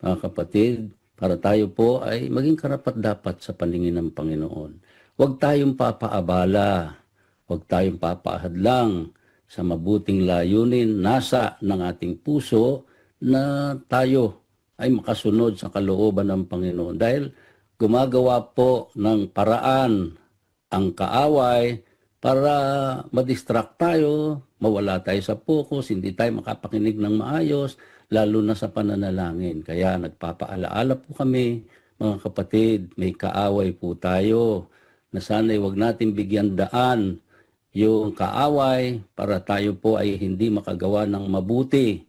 mga kapatid, para tayo po ay maging karapat-dapat sa paningin ng Panginoon. Huwag tayong papaabala, huwag tayong papaahadlang sa mabuting layunin nasa ng ating puso na tayo ay makasunod sa kalooban ng Panginoon. Dahil gumagawa po ng paraan ang kaaway para madistract tayo, mawala tayo sa focus, hindi tayo makapakinig ng maayos, lalo na sa pananalangin. Kaya nagpapaalaala po kami, mga kapatid, may kaaway po tayo, na sana'y wag natin bigyan daan yung kaaway para tayo po ay hindi makagawa ng mabuti.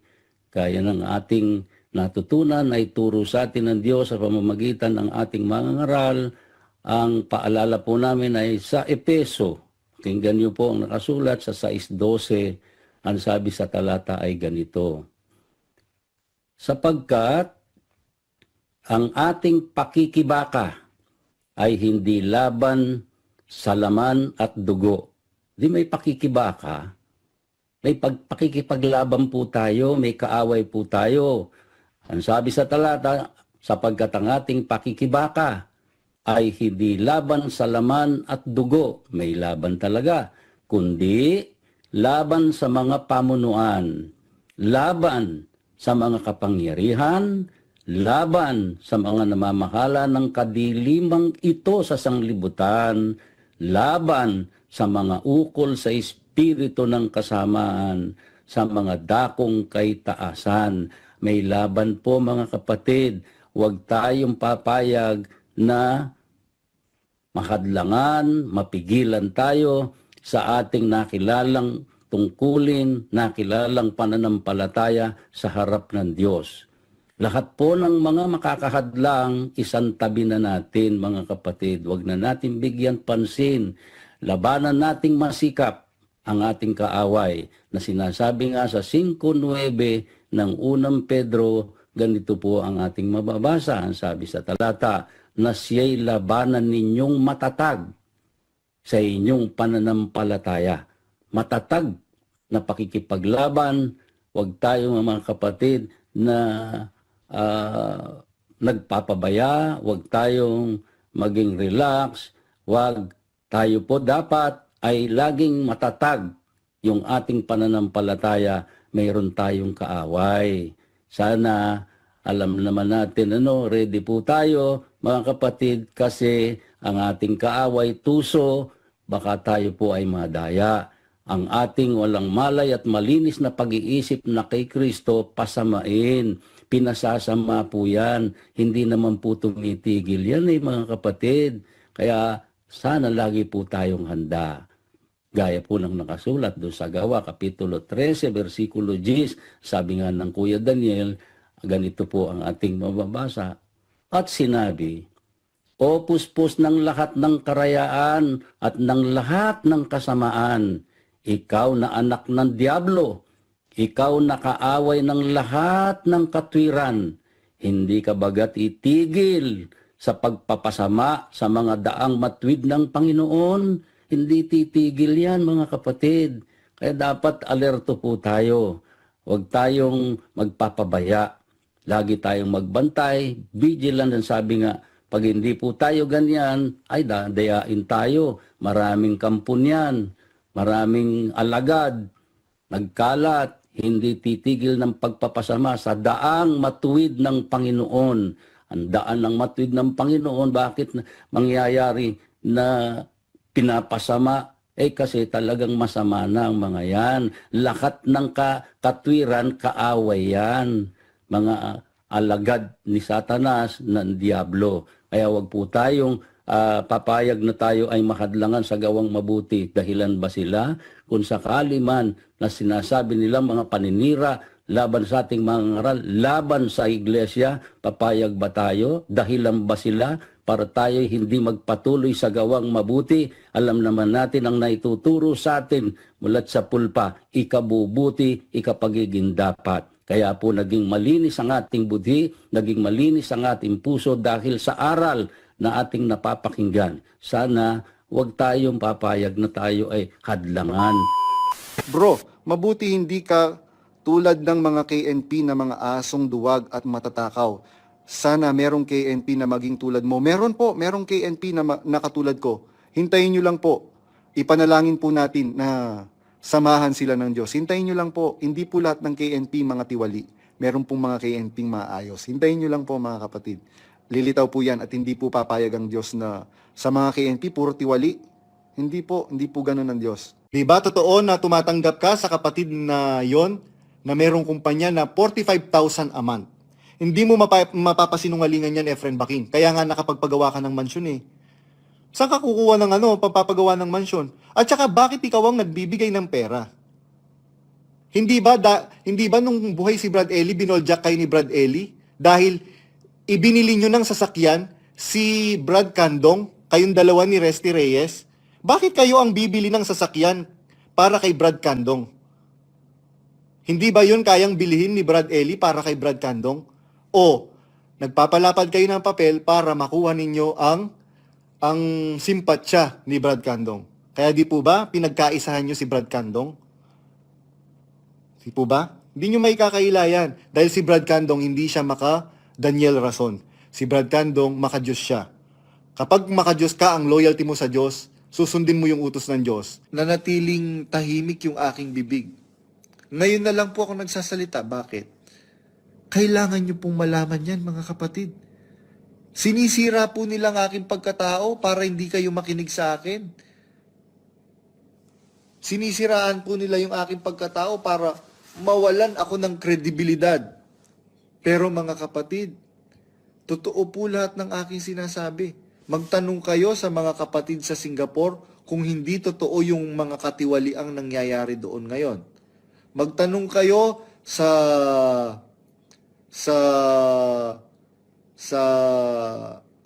Kaya ng ating natutunan ay turo sa atin ng Diyos sa pamamagitan ng ating mga ngaral. Ang paalala po namin ay sa Epeso. Tingnan niyo po ang nakasulat sa 6:12. Ang sabi sa talata ay ganito: sapagkat ang ating pakikibaka ay hindi laban sa laman at dugo. Di may pakikibaka, may pakikipaglaban po tayo, may kaaway po tayo. Ang sabi sa talata, sapagkat ang ating pakikibaka ay hindi laban sa laman at dugo, may laban talaga, kundi laban sa mga pamunuan, laban sa mga kapangyarihan, laban sa mga namamahala ng kadilimang ito sa sanglibutan, laban sa mga ukol sa espiritu ng kasamaan, sa mga dakong kaitaasan. May laban po mga kapatid, huwag tayong papayag na mahadlangan, mapigilan tayo sa ating nakilalang tungkulin, nakilalang pananampalataya sa harap ng Diyos. Lahat po ng mga makakahadlang, isantabi na natin mga kapatid. Huwag na natin bigyan pansin. Labanan nating masikap ang ating kaaway na sinasabi nga sa 5:9 ng unang Pedro, ganito po ang ating mababasa. Ang sabi sa talata, na siya'y labanan ninyong matatag sa inyong pananampalataya. Matatag na pakikipaglaban, huwag tayo mga kapatid na nagpapabaya, huwag tayong maging relax, huwag tayo po dapat ay laging matatag yung ating pananampalataya, mayroon tayong kaaway. Sana alam naman natin, ready po tayo mga kapatid, kasi ang ating kaaway tuso, baka tayo po ay madaya. Ang ating walang malay at malinis na pag-iisip na kay Kristo, pasamain. Pinasasama po yan. Hindi naman po tumitigil yan mga kapatid. Kaya sana lagi po tayong handa. Gaya po ng nakasulat doon sa Gawa, Kapitulo 13, versikulo 10, sabi nga ng Kuya Daniel, ganito po ang ating mababasa. At sinabi, o puspos ng lahat ng karayaan at ng lahat ng kasamaan, ikaw na anak ng Diablo, ikaw na kaaway ng lahat ng katwiran, hindi ka bagat itigil sa pagpapasama sa mga daang matwid ng Panginoon. Hindi titigil yan mga kapatid. Kaya dapat alerto po tayo. Huwag tayong magpapabaya. Lagi tayong magbantay, vigilant. Ang sabi nga, pag hindi po tayo ganyan, ay dadayain tayo. Maraming kampon yan, maraming alagad, nagkalat, hindi titigil ng pagpapasama sa daang matuwid ng Panginoon. Ang daan ng matuwid ng Panginoon, bakit mangyayari na pinapasama? Kasi talagang masama na ang mga yan. Lahat ng katwiran, kaaway yan. Mga alagad ni Satanas, ng Diablo. Kaya wag po tayong papayag na tayo ay mahadlangan sa gawang mabuti. Dahilan ba sila? Kung sakali man na sinasabi nilang mga paninira laban sa ating mga ngaral, laban sa iglesia, papayag ba tayo? Dahilan ba sila para tayo hindi magpatuloy sa gawang mabuti? Alam naman natin ang naituturo sa atin mulat sa pulpa, ikabubuti, ikapagiging dapat. Kaya po naging malinis ang ating budhi, naging malinis ang ating puso dahil sa aral na ating napapakinggan. Sana huwag tayong papayag na tayo ay hadlangan. Bro, mabuti hindi ka tulad ng mga KNP na mga asong duwag at matatakaw. Sana merong KNP na maging tulad mo. Meron po, merong KNP na katulad ko. Hintayin nyo lang po. Ipanalangin po natin na samahan sila ng Diyos. Hintayin nyo lang po. Hindi po lahat ng KNP mga tiwali. Meron pong mga KNP maayos. Hintayin nyo lang po mga kapatid. Lilitaw po yan at hindi po papayag ang Diyos na sa mga KNP puro tiwali. Hindi po ganun ang Diyos. Diba totoo na tumatanggap ka sa kapatid na yon na merong kumpanya na 45,000 a month? Hindi mo mapapasinungalingan yan, Efren Baking. Kaya nga nakapagpagawa ka ng mansyon eh. Saan ka kukuha ng papapagawa ng mansyon? At saka bakit ikaw ang nagbibigay ng pera? Hindi ba nung buhay si Brad Ellie, binoljak kayo ni Brad Ellie? Dahil ibinili nyo ng sasakyan si Brad Candong, kayong dalawa ni Resty Reyes. Bakit kayo ang bibili ng sasakyan para kay Brad Candong? Hindi ba yun kayang bilihin ni Brad Ellie para kay Brad Candong? O nagpapalapad kayo ng papel para makuha ninyo ang simpatsya ni Brad Candong? Kaya di po ba pinagkaisahan nyo si Brad Candong? Di po ba? Hindi nyo may kakailayan dahil si Brad Candong hindi siya maka Daniel Rason. Si Brad Candong maka-Diyos siya. Kapag maka-Diyos ka, ang loyalty mo sa Diyos, susundin mo yung utos ng Diyos. Nanatiling tahimik yung aking bibig. Ngayon na lang po ako nagsasalita. Bakit? Kailangan nyo pong malaman yan, mga kapatid. Sinisira po nila ang aking pagkatao para hindi kayo makinig sa akin. Sinisiraan po nila yung aking pagkatao para mawalan ako ng kredibilidad. Pero mga kapatid, totoo po lahat ng aking sinasabi. Magtanong kayo sa mga kapatid sa Singapore kung hindi totoo yung mga katiwaliang nangyayari doon ngayon. Magtanong kayo sa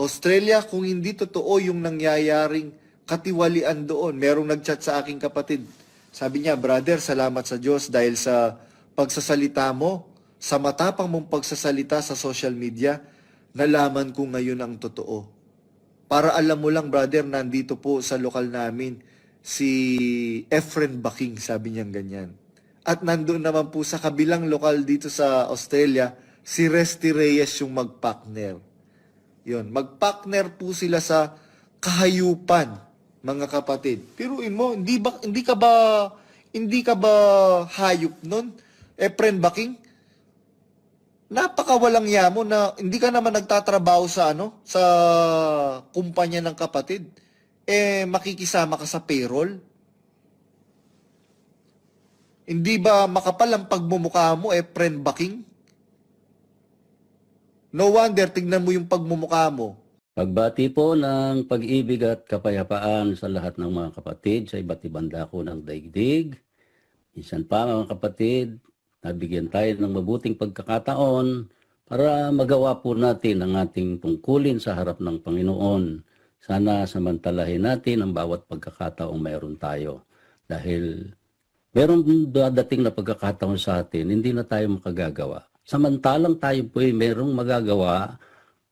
Australia kung hindi totoo yung nangyayaring katiwalian doon. Merong nagchat sa aking kapatid. Sabi niya, brother, salamat sa Diyos dahil sa pagsasalita mo, sa matapang mong pagsasalita sa social media, nalaman ko ngayon ang totoo. Para alam mo lang, brother, nandito po sa lokal namin si Efren Baking, sabi niyang ganyan. At nandoon naman po sa kabilang lokal dito sa Australia, si Resty Reyes yung magpartner. Yun, magpartner po sila sa kahayupan, mga kapatid. Piruin mo, hindi ka ba hayop nun? Efren Baking? Napakawalang yamo na hindi ka naman nagtatrabaho sa sa kumpanya ng kapatid. Makikisama ka sa payroll. Hindi ba makapal ang pagmumukha mo, Efren Baking? No wonder, tignan mo yung pagmumukha mo. Pagbati po ng pag-ibig at kapayapaan sa lahat ng mga kapatid sa iba't ibang dako ng daigdig. Minsan pa mga kapatid, nabigyan tayo ng mabuting pagkakataon para magawa po natin ang ating tungkulin sa harap ng Panginoon. Sana samantalahin natin ang bawat pagkakataong mayroon tayo. Dahil meron dadating na pagkakataon sa atin, hindi na tayo makagagawa. Samantalang tayo po ay merong magagawa,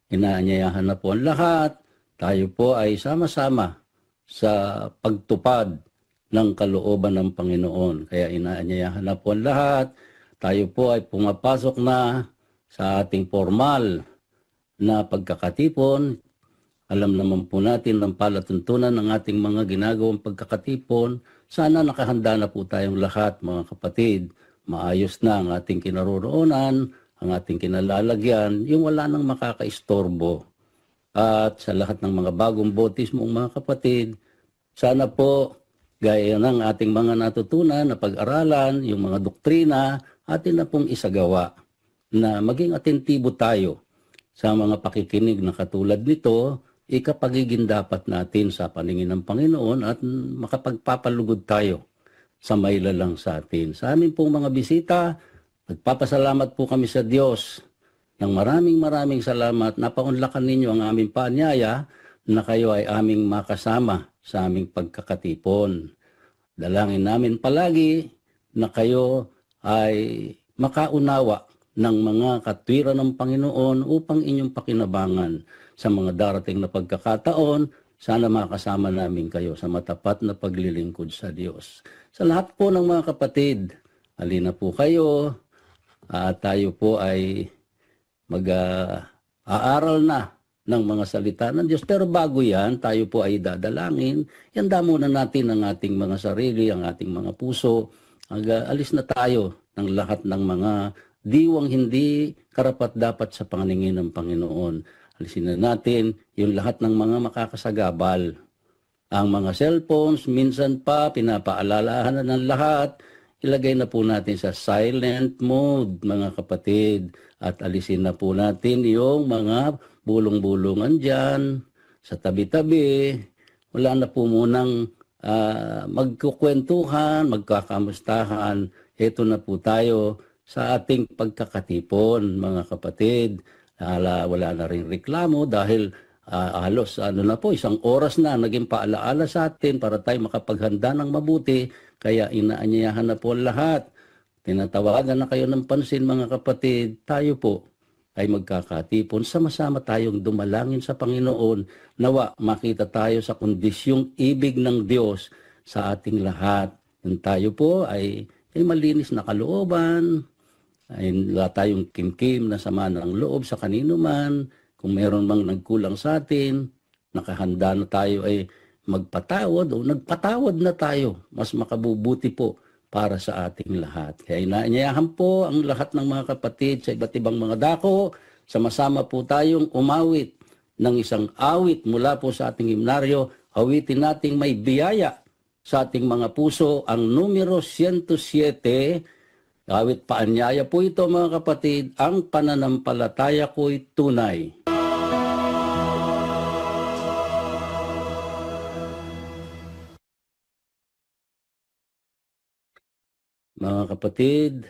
inaanyayahan na po ang lahat, tayo po ay sama-sama sa pagtupad ng kalooban ng Panginoon. Kaya inaanyayahan na po ang lahat, tayo po ay pumapasok na sa ating formal na pagkakatipon. Alam naman po natin ang palatuntunan ng ating mga ginagawang pagkakatipon. Sana nakahanda na po tayong lahat, mga kapatid. Maayos na ang ating kinaroroonan, ang ating kinalalagyan, yung wala nang makakaistorbo. At sa lahat ng mga bagong bautismo, mga kapatid, sana po, gaya ng ating mga natutunan na pag-aralan, yung mga doktrina, atin na pong isagawa na maging atentibo tayo sa mga pakikinig na katulad nito, ikapagiging dapat natin sa paningin ng Panginoon at makapagpapalugod tayo sa mailalang sa atin. Sa amin pong mga bisita, nagpapasalamat po kami sa Diyos ng maraming salamat. Napaunlakan ninyo ang aming paanyaya na kayo ay aming makasama sa aming pagkakatipon. Dalangin namin palagi na kayo ay makaunawa ng mga katwiran ng Panginoon upang inyong pakinabangan sa mga darating na pagkakataon. Sana makasama namin kayo sa matapat na paglilingkod sa Diyos. Sa lahat po ng mga kapatid, halina po kayo tayo po ay mag-aaral na ng mga salita ng Diyos. Pero bago yan, tayo po ay dadalangin. Ihanda muna natin ang ating mga sarili, ang ating mga puso. Alis na tayo ng lahat ng mga diwang hindi karapat-dapat sa paningin ng Panginoon. Alisin na natin yung lahat ng mga makakasagabal. Ang mga cellphones, minsan pa, pinapaalalahan na ng lahat. Ilagay na po natin sa silent mode, mga kapatid. At alisin na po natin yung mga bulong-bulungan dyan, sa tabi-tabi. Wala na po munang magkukwentuhan, magkakamustahan. Ito na po tayo sa ating pagkakatipon, mga kapatid. Wala na rin reklamo dahil halos na po, 1 oras na naging paalaala sa atin para tayo makapaghanda ng mabuti. Kaya inaanyayahan na po lahat. Tinatawagan na kayo ng pansin, mga kapatid. Tayo po ay magkakatipon. Sama-sama tayong dumalangin sa Panginoon. Nawa makita tayo sa kondisyong ibig ng Diyos sa ating lahat. Yung tayo po ay malinis na kalooban. Ay wala tayong kimkim na sama ng loob sa kanino man. Kung meron mang nagkulang sa atin, nakahanda na tayo ay magpatawad o nagpatawad na tayo. Mas makabubuti po para sa ating lahat. Kaya inaanyayahan po ang lahat ng mga kapatid sa iba't ibang mga dako. Sama-sama po tayong umawit ng isang awit mula po sa ating himnaryo. Awitin nating may biyaya sa ating mga puso ang numero 107. Awit paanyaya po ito, mga kapatid. Ang pananampalataya ko'y tunay. Mga kapatid,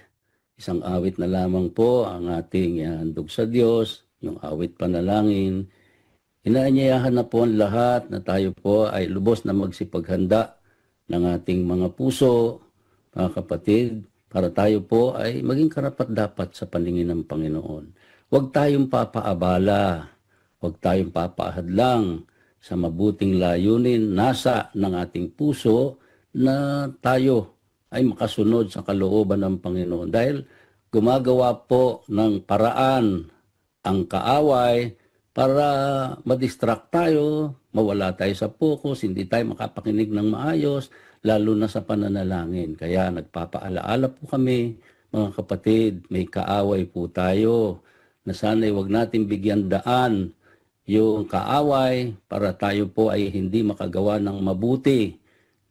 isang awit na lamang po ang ating handog sa Diyos, yung awit panalangin. Inaanyayahan na po ang lahat na tayo po ay lubos na magsipaghanda ng ating mga puso, mga kapatid, para tayo po ay maging karapat-dapat sa paningin ng Panginoon. Huwag tayong papaabala, huwag tayong papaahadlang sa mabuting layunin nasa ng ating puso na tayo ay makasunod sa kalooban ng Panginoon. Dahil gumagawa po ng paraan ang kaaway para madistract tayo, mawala tayo sa focus, hindi tayo makapakinig ng maayos, lalo na sa pananalangin. Kaya nagpapaalaala po kami, mga kapatid, may kaaway po tayo, na sana'y wag natin bigyan daan yung kaaway para tayo po ay hindi makagawa ng mabuti.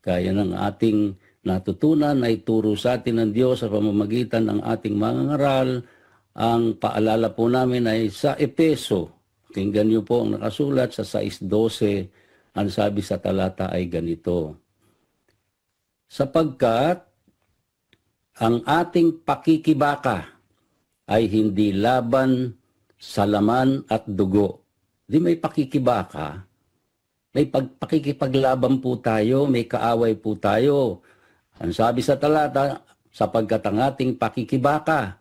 Kaya ng ating natutunan ay turo sa atin ng Diyos sa pamamagitan ng ating mga ngaral. Ang paalala po namin ay sa Epeso. Tingnan niyo po ang nakasulat sa 6:12. Ang sabi sa talata ay ganito: sapagkat ang ating pakikibaka ay hindi laban sa laman at dugo. Di may pakikibaka, may pakikipaglaban po tayo, may kaaway po tayo. Ang sabi sa talata, sapagkat ang ating pakikibaka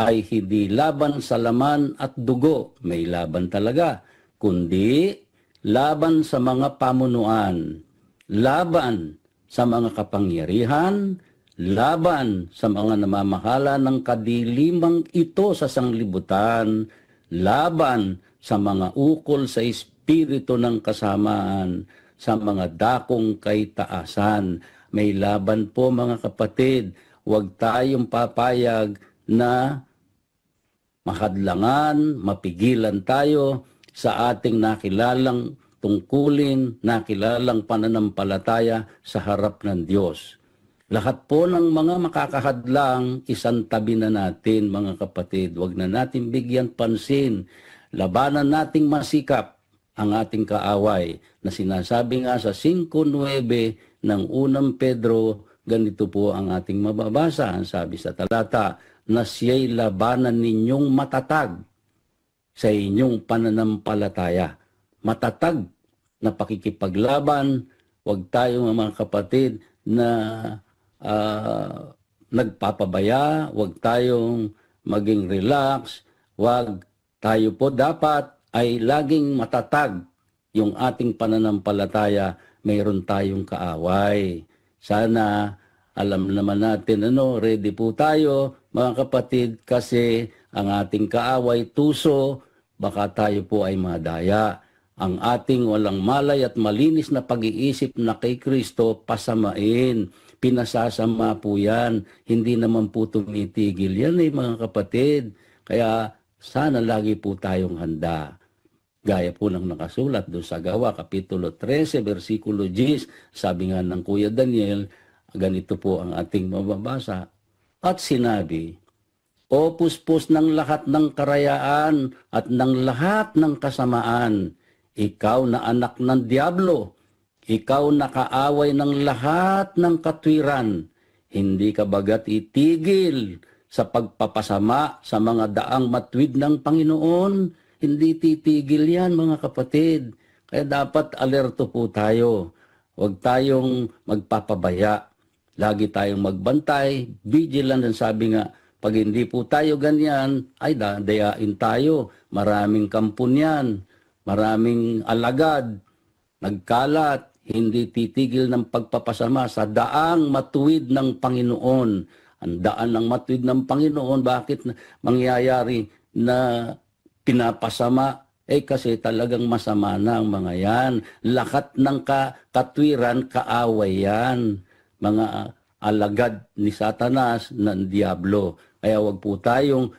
ay hindi laban sa laman at dugo, may laban talaga, kundi laban sa mga pamunuan, laban sa mga kapangyarihan, laban sa mga namamahala ng kadilimang ito sa sanglibutan, laban sa mga ukol sa espiritu ng kasamaan, sa mga dakong kaitaasan. May laban po, mga kapatid. Huwag tayong papayag na mahadlangan, mapigilan tayo sa ating nakilalang tungkulin, nakilalang pananampalataya sa harap ng Diyos. Lahat po ng mga makakahadlang, isantabi na natin, mga kapatid. Huwag na natin bigyan pansin. Labanan nating masikap ang ating kaaway na sinasabi nga sa 5:9 ng unang Pedro, ganito po ang ating mababasa. Ang sabi sa talata, na siya'y labanan ninyong matatag sa inyong pananampalataya. Matatag na pakikipaglaban. Huwag tayong, mga kapatid, na nagpapabaya. Huwag tayong maging relax. Huwag tayo po dapat ay laging matatag yung ating pananampalataya. Mayroon tayong kaaway. Sana alam naman natin, ready po tayo mga kapatid, kasi ang ating kaaway tuso, baka tayo po ay madaya. Ang ating walang malay at malinis na pag-iisip na kay Kristo, pasamain. Pinasasama po yan. Hindi naman po tumitigil yan mga kapatid. Kaya sana lagi po tayong handa. Gaya po ng nakasulat doon sa Gawa, Kapitulo 13, versikulo 10, sabi nga ng Kuya Daniel, ganito po ang ating mababasa. At sinabi, O puspos ng lahat ng karayaan at ng lahat ng kasamaan, ikaw na anak ng Diablo, ikaw na kaaway ng lahat ng katwiran, hindi ka bagat itigil sa pagpapasama sa mga daang matwid ng Panginoon. Hindi titigil yan mga kapatid. Kaya dapat alerto po tayo. Huwag tayong magpapabaya. Lagi tayong magbantay, vigilant. Ang sabi nga, pag hindi po tayo ganyan, ay dadayain tayo. Maraming kampon yan. Maraming alagad, nagkalat, hindi titigil ng pagpapasama sa daang matuwid ng Panginoon. Ang daan ng matuwid ng Panginoon, bakit mangyayari na pinapasama? Kasi talagang masama na ang mga yan. Lahat ng katwiran, kaaway yan. Mga alagad ni Satanas, ng Diablo. Kaya wag po tayong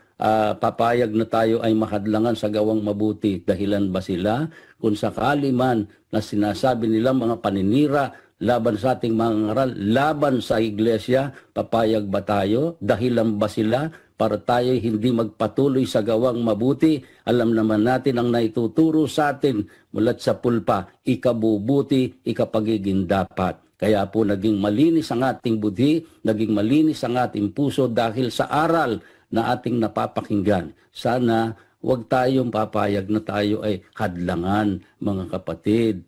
papayag na tayo ay mahadlangan sa gawang mabuti. Dahilan ba sila? Kung sakali man na sinasabi nilang mga paninira laban sa ating mga ngaral, laban sa iglesia, papayag ba tayo? Dahilan ba sila para tayo hindi magpatuloy sa gawang mabuti? Alam naman natin ang naituturo sa atin mulat sa pulpa, ikabubuti, ikapagiging dapat. Kaya po naging malinis ang ating budhi, naging malinis ang ating puso dahil sa aral na ating napapakinggan. Sana huwag tayong papayag na tayo ay hadlangan, mga kapatid.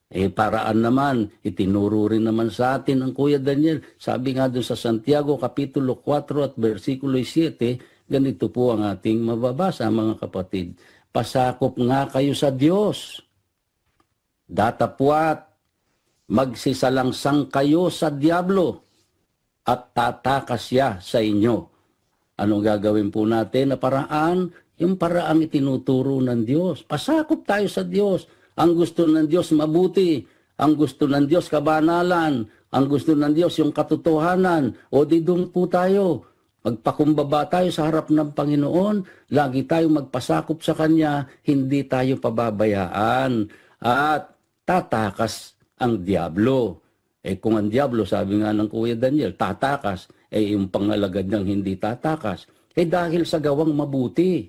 Paraan naman, itinuro rin naman sa atin ang Kuya Daniel. Sabi nga doon sa Santiago, Kapitulo 4 at versikulo 7, ganito po ang ating mababasa, mga kapatid. Pasakop nga kayo sa Diyos. Datapwat, magsisalangsang kayo sa Diablo at tatakas siya sa inyo. Anong gagawin po natin na paraan? Yung paraang itinuturo ng Diyos. Pasakop tayo sa Diyos. Ang gusto ng Diyos mabuti. Ang gusto ng Diyos kabanalan. Ang gusto ng Diyos yung katotohanan. O di doon po tayo. Magpakumbaba tayo sa harap ng Panginoon. Lagi tayong magpasakop sa Kanya. Hindi tayo pababayaan. At tatakas ang Diablo. Kung ang Diablo, sabi nga ng Kuya Daniel, tatakas, yung pangalagad niyang hindi tatakas. Dahil sa gawang mabuti.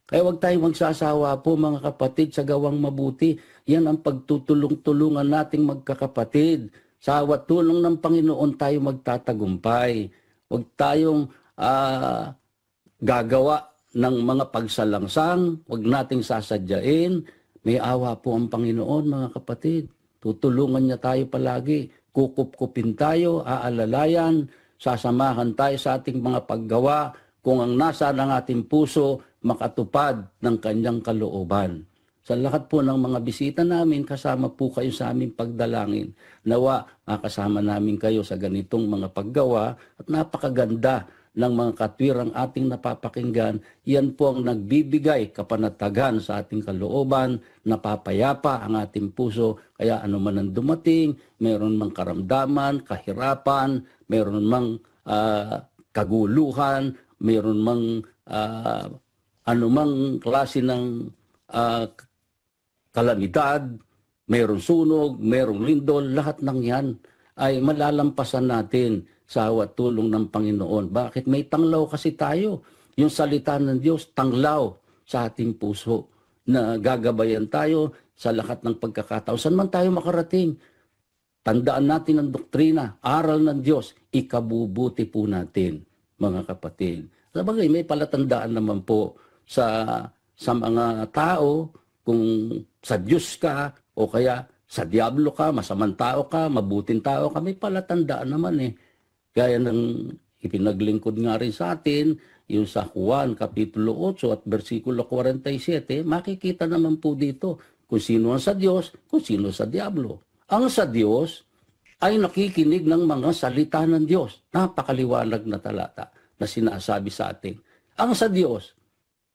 Kaya huwag tayong magsasawa po mga kapatid sa gawang mabuti. Yan ang pagtutulong-tulungan nating magkakapatid. Sa awat tulong ng Panginoon tayo magtatagumpay. Huwag tayong gagawa ng mga pagsalangsang. Huwag nating sasadyain. May awa po ang Panginoon mga kapatid. Tutulungan niya tayo palagi. Kukup-kupin tayo, aalalayan, sasamahan tayo sa ating mga paggawa kung ang nasa ng ating puso makatupad ng kanyang kalooban. Sa lahat po ng mga bisita namin, kasama po kayo sa aming pagdalangin. Nawa, makasama namin kayo sa ganitong mga paggawa at napakaganda ng mga katwirang ating napapakinggan. Yan po ang nagbibigay kapanatagan sa ating kalooban, napapayapa ang ating puso. Kaya ano man ang dumating, mayroon mang karamdaman, kahirapan, mayroon mang kaguluhan, mayroon mang anumang klase ng kalamidad, mayroong sunog, mayroong lindol, lahat ng yan ay malalampasan natin sa awat tulong ng Panginoon. Bakit? May tanglaw kasi tayo. Yung salita ng Diyos, tanglaw sa ating puso na gagabayan tayo sa lahat ng pagkakataon. Saan man tayo makarating? Tandaan natin ang doktrina, aral ng Diyos, ikabubuti po natin, mga kapatid. Sabagay, may palatandaan naman po sa mga tao, kung sa Diyos ka o kaya sa Diablo ka, masamang tao ka, mabuting tao ka, may palatandaan naman Gaya ng ipinaglingkod nga rin sa atin, yung sa Juan Kapitulo 8 at versikulo 47, makikita naman po dito kung sino ang sa Diyos, kung sino sa Diablo. Ang sa Diyos ay nakikinig ng mga salita ng Diyos. Napakaliwanag na talata. na sinasabi sa atin. Ang sa Diyos,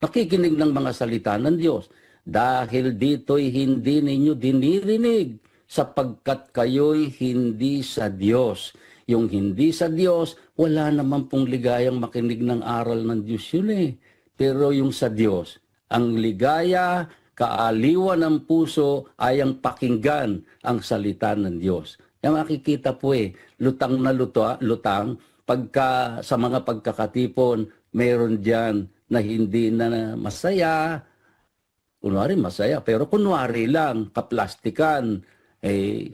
nakikinig ng mga salita ng Diyos. Dahil dito'y hindi ninyo dinirinig sapagkat kayo'y hindi sa Diyos. Yung hindi sa Diyos, wala naman pong ligayang makinig ng aral ng Diyos yun eh. Pero yung sa Diyos, ang ligaya, kaaliwan ng puso ay ang pakinggan ang salita ng Diyos. Yung makikita po lutang na lutang, pagka sa mga pagkakatipon, meron diyan na hindi na masaya, kunwari masaya, pero kunwari lang, kaplastikan.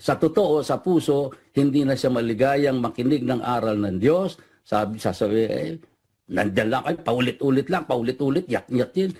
Sa totoo, sa puso, hindi na siya maligayang makinig ng aral ng Diyos. Sasabi, nandiyan lang kayo, paulit-ulit lang, paulit-ulit, yak-yak yun.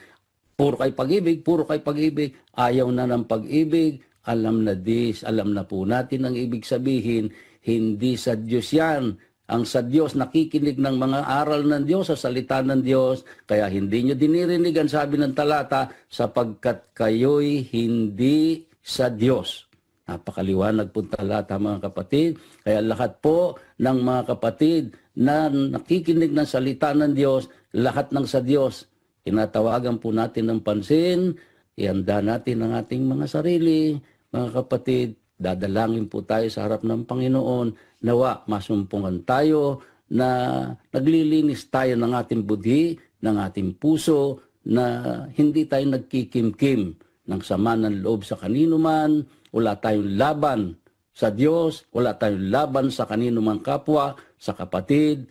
Puro kay pag-ibig, puro kay pag-ibig. Ayaw na ng pag-ibig. Alam na po natin ang ibig sabihin, hindi sa Diyos yan. Ang sa Diyos, nakikinig ng mga aral ng Diyos, sa salita ng Diyos, kaya hindi nyo dinirinig ang sabi ng talata, sapagkat kayo'y hindi sa Diyos. Napakaliwanag po talata mga kapatid. Kaya lahat po ng mga kapatid na nakikinig ng salita ng Diyos, lahat ng sa Diyos, tinatawagan po natin ng pansin, ihanda natin ang ating mga sarili, mga kapatid, dadalangin po tayo sa harap ng Panginoon, nawa masumpungan tayo na naglilinis tayo ng ating budhi, ng ating puso, na hindi tayo nagkikimkim ng sama ng loob sa kanino man, wala tayong laban sa Diyos, wala tayong laban sa kanino man kapwa, sa kapatid,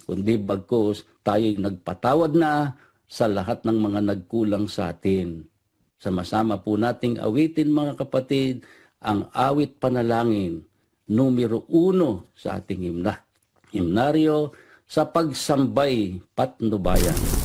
kundi bagkus tayo'y nagpatawad na sa lahat ng mga nagkulang sa atin. Sama-sama po nating awitin mga kapatid, ang awit panalangin, numero 1 sa ating himnaryo sa pagsambay patnubayan.